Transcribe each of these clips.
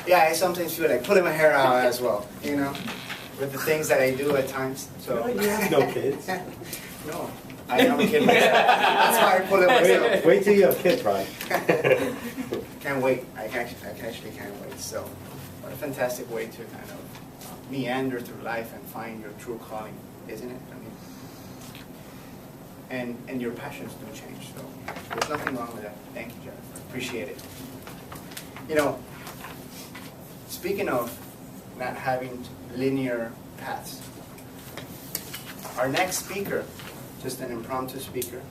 Yeah, I sometimes feel like pulling my hair out as well, you know, with the things that I do at times. So You have no kids. no, I am a kid myself. That's why I pull it myself. Wait till you have kids, Ryan. Can't wait. I actually can't wait. So, what a fantastic way to kind of meander through life and find your true calling, isn't it? I mean, and your passions do change. So, there's nothing wrong with that. Thank you, Jennifer. Appreciate it. You know, speaking of not having linear paths, our next speaker, just an impromptu speaker,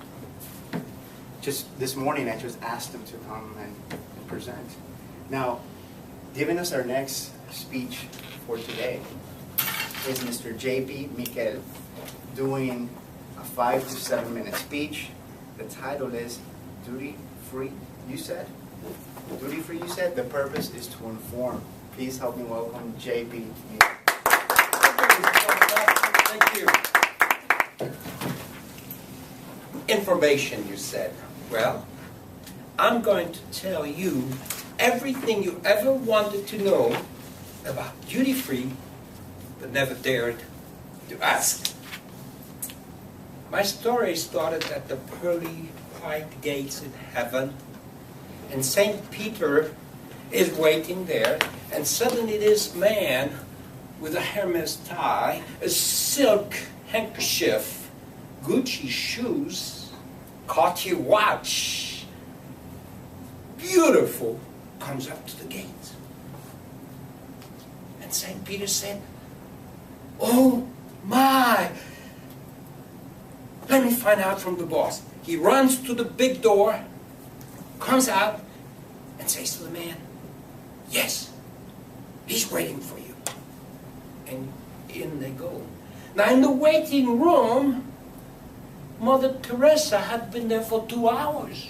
just this morning I just asked him to come and present. Now, giving us our next speech for today is Mr. J.P. Miquel, doing a 5 to 7 minute speech. The title is Duty Free, you said? Duty Free, you said? The purpose is to inform. Please help me welcome J.P. Miquel. Thank you. Information, you said. Well, I'm going to tell you everything you ever wanted to know about duty free, but never dared to ask. My story started at the pearly white gates in heaven, and St. Peter is waiting there, and suddenly this man with a Hermes tie, a silk handkerchief, Gucci shoes, Cartier watch, beautiful, comes up to the gate. And St. Peter said, "Oh my, let me find out from the boss." He runs to the big door, comes out, and says to the man, "Yes, he's waiting for you." And in they go. Now in the waiting room, Mother Teresa had been there for 2 hours.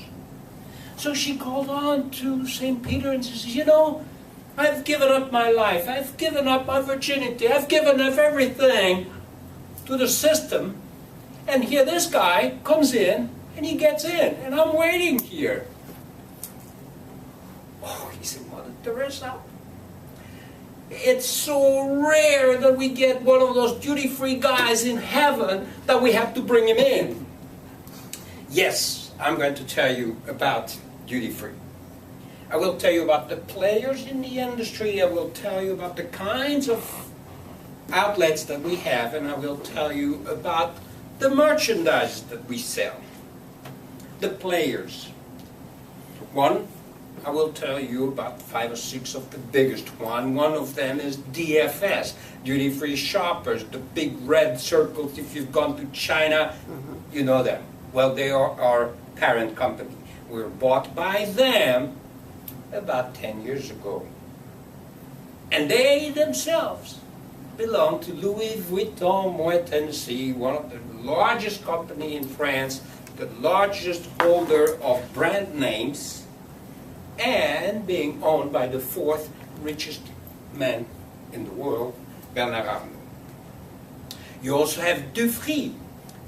So she called on to St. Peter and says, "You know, I've given up my life. I've given up my virginity. I've given up everything to the system. And here this guy comes in and he gets in. And I'm waiting here." Oh, he said, "Mother Teresa, it's so rare that we get one of those duty-free guys in heaven that we have to bring him in." Yes, I'm going to tell you about duty-free. I will tell you about the players in the industry. I will tell you about the kinds of outlets that we have, and I will tell you about the merchandise that we sell. The players. One, I will tell you about 5 or 6 of the biggest one. One of them is DFS, Duty Free Shoppers, the big red circles. If you've gone to China, you know them. Well, they are our parent company. We were bought by them about 10 years ago. And they themselves belong to Louis Vuitton Moet Hennessy, one of the largest company in France, the largest holder of brand names, and being owned by the 4th richest man in the world, Bernard Arnault. You also have Dufry.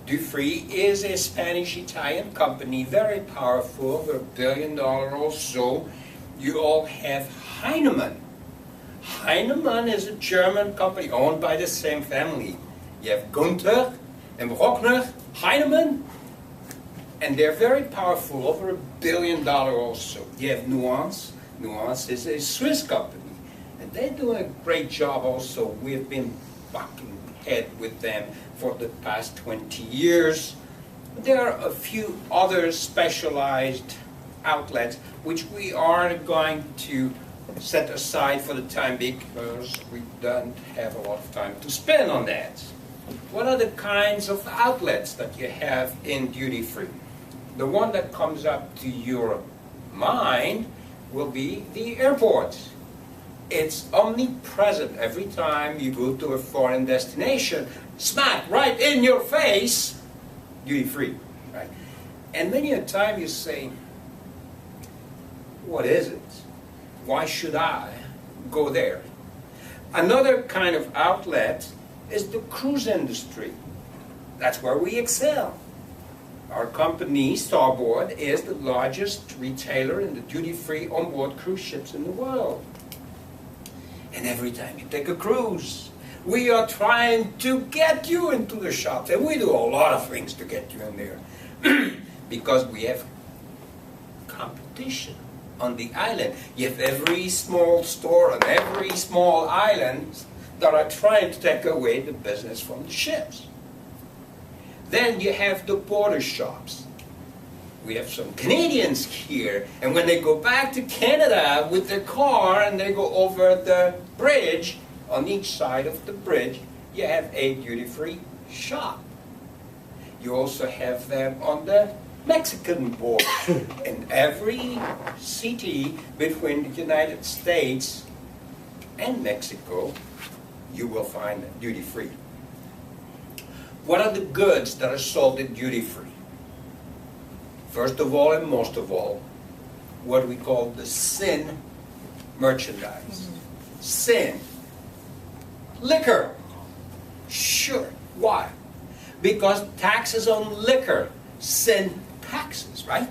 Dufry is a Spanish-Italian company, very powerful, over $1 billion or so. You all have Heinemann. Heinemann is a German company owned by the same family. You have Gunther and Bruckner, Heinemann, and they're very powerful, over $1 billion also. You have Nuance. Nuance is a Swiss company, and they're doing a great job also. We've been bucking head with them for the past 20 years. There are a few other specialized outlets which we are going to set aside for the time being because we don't have a lot of time to spend on that. What are the kinds of outlets that you have in duty free? The one that comes up to your mind will be the airport. It's omnipresent every time you go to a foreign destination. Smack right in your face, duty free, right? And many a time you say, what is it? Why should I go there? Another kind of outlet is the cruise industry. That's where we excel. Our company, Starboard, is the largest retailer in the duty-free onboard cruise ships in the world. every time you take a cruise, we are trying to get you into the shops, and we do a lot of things to get you in there because we have competition on the island. You have every small store on every small island that are trying to take away the business from the ships. Then you have the border shops. We have some Canadians here, and when they go back to Canada with their car and they go over the bridge, on each side of the bridge, you have a duty-free shop. You also have them on the Mexican border. In every city between the United States and Mexico, you will find duty-free. What are the goods that are sold in duty-free? First of all, and most of all, what we call the sin merchandise. Sin. Liquor. Sure. Why? Because taxes on liquor, sin taxes, right?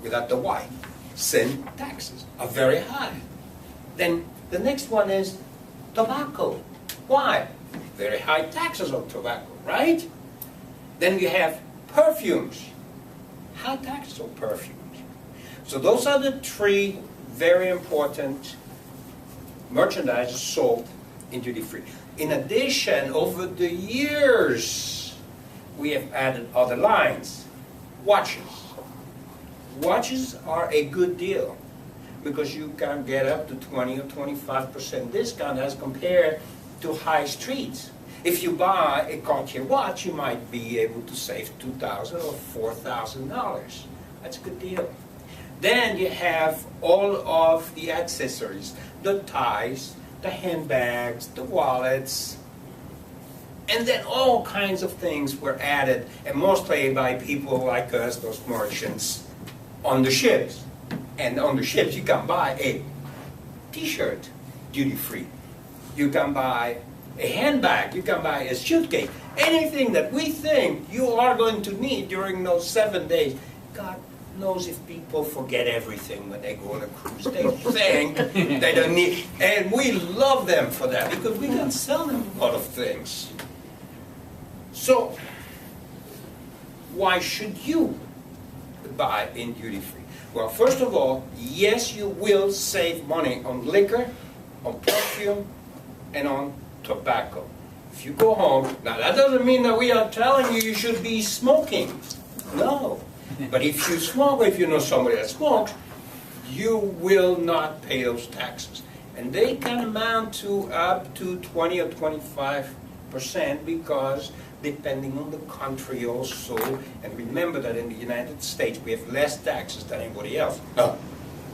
Without the Y. Sin taxes are very high. Then the next one is tobacco. Why? Very high taxes on tobacco, right? Then you have perfumes. High taxes on perfumes. So those are the three very important merchandise sold in duty-free. In addition, over the years, we have added other lines. Watches. Watches are a good deal because you can get up to 20 or 25% discount as compared to high streets. If you buy a Cartier watch, you might be able to save $2,000 or $4,000. That's a good deal. Then you have all of the accessories, the ties, the handbags, the wallets, and then all kinds of things were added, and mostly by people like us, those merchants, on the ships. And on the ships you can buy a t-shirt duty-free. You can buy a handbag, you can buy a suitcase, anything that we think you are going to need during those 7 days. God knows if people forget everything when they go on a cruise. They think they don't need, and we love them for that because we can sell them a lot of things. So, why should you buy in duty-free? Well, first of all, yes, you will save money on liquor, on perfume, and on tobacco. If you go home, now that doesn't mean that we are telling you should be smoking. No. But if you smoke, or if you know somebody that smokes, you will not pay those taxes. And they can amount to up to 20 or 25% because depending on the country also, and remember that in the United States we have less taxes than anybody else. Oh,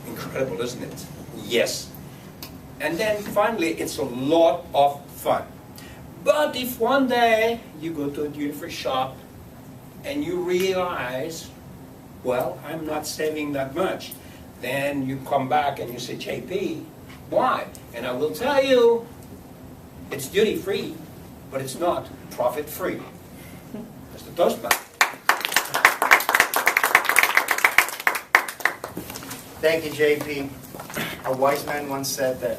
incredible, isn't it? Yes. And then finally, it's a lot of fun. But if one day you go to a duty-free shop and you realize, well, I'm not saving that much, then you come back and you say, JP, why? And I will tell you, it's duty-free, but it's not profit-free. That's the Toastmaster. Thank you, JP. A wise man once said that